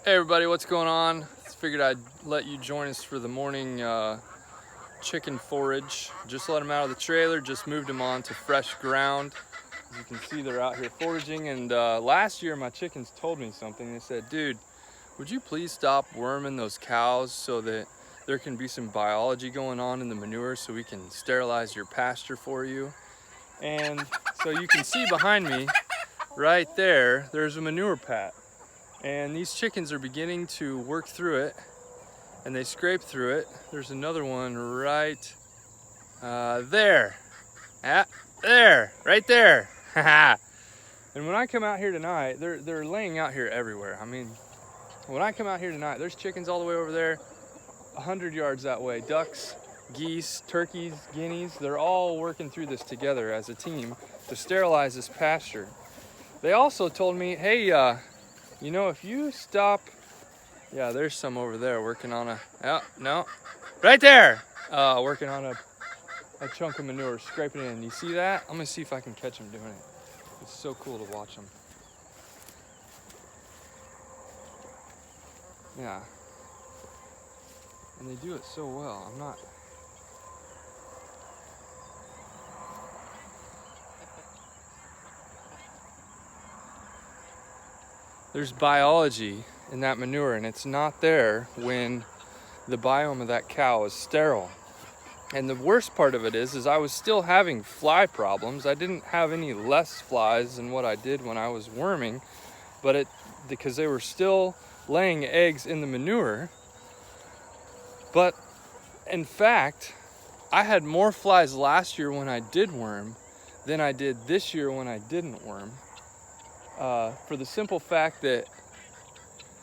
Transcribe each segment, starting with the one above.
Hey everybody, what's going on? Figured I'd let you join us for the morning chicken forage. Just let them out of the trailer, just moved them on to fresh ground. As you can see, they're out here foraging, and last year my chickens told me something. They said, dude, would you please stop worming those cows so that there can be some biology going on in the manure so we can sterilize your pasture for you? And so you can see behind me, right there, there's a manure pat. And these chickens are beginning to work through it, and they scrape through it. There's another one right there. There, right there. And when I come out here tonight, they're laying out here everywhere. I mean, when I come out here tonight, there's chickens all the way over there, 100 yards that way. Ducks, geese, turkeys, guineas, they're all working through this together as a team to sterilize this pasture. They also told me, hey, you know, if you stop, yeah, there's some over there working on right there, working on a chunk of manure, scraping it in. You see that? I'm gonna see if I can catch them doing it. It's so cool to watch them. Yeah, and they do it so well. There's biology in that manure, and it's not there when the biome of that cow is sterile. And the worst part of it is I was still having fly problems. I didn't have any less flies than what I did when I was worming, but because they were still laying eggs in the manure. But in fact, I had more flies last year when I did worm than I did this year when I didn't worm. For the simple fact that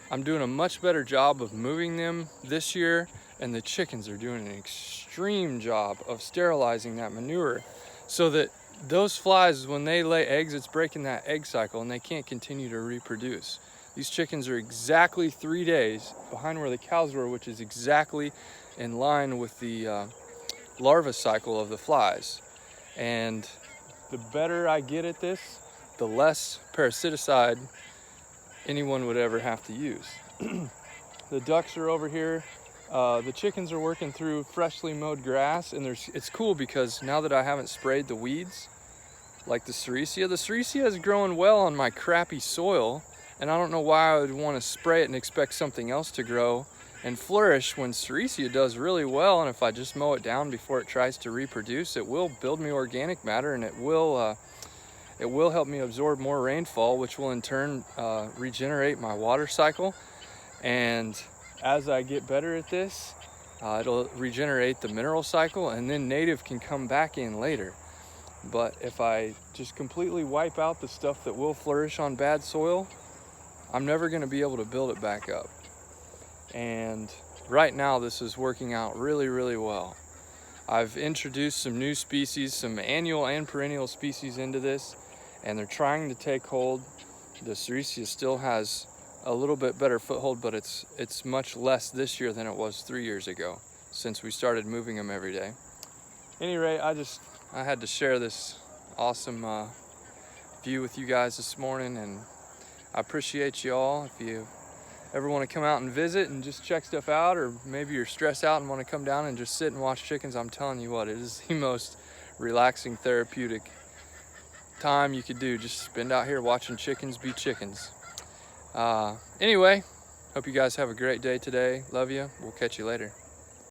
I'm doing a much better job of moving them this year, and the chickens are doing an extreme job of sterilizing that manure so that those flies, when they lay eggs, it's breaking that egg cycle and they can't continue to reproduce. These chickens are exactly 3 days behind where the cows were, which is exactly in line with the larva cycle of the flies. And the better I get at this, the less parasiticide anyone would ever have to use. The ducks are over here. The chickens are working through freshly mowed grass, and it's cool because now that I haven't sprayed the weeds, like the sericea is growing well on my crappy soil, and I don't know why I would want to spray it and expect something else to grow and flourish when sericea does really well. And if I just mow it down before it tries to reproduce, it will build me organic matter, and it will help me absorb more rainfall, which will in turn regenerate my water cycle. And as I get better at this, it'll regenerate the mineral cycle, and then native can come back in later. But if I just completely wipe out the stuff that will flourish on bad soil, I'm never going to be able to build it back up. And right now this is working out really, really well. I've introduced some new species, some annual and perennial species into this, and they're trying to take hold. The sericea still has a little bit better foothold, but it's much less this year than it was 3 years ago since we started moving them every day. At any rate, I had to share this awesome view with you guys this morning, and I appreciate you all. If you ever want to come out and visit and just check stuff out, or maybe you're stressed out and want to come down and just sit and watch chickens, I'm telling you what, it is the most relaxing, therapeutic time you could do. Just spend out here watching chickens be chickens. Anyway, hope you guys have a great day today. Love you. We'll catch you later.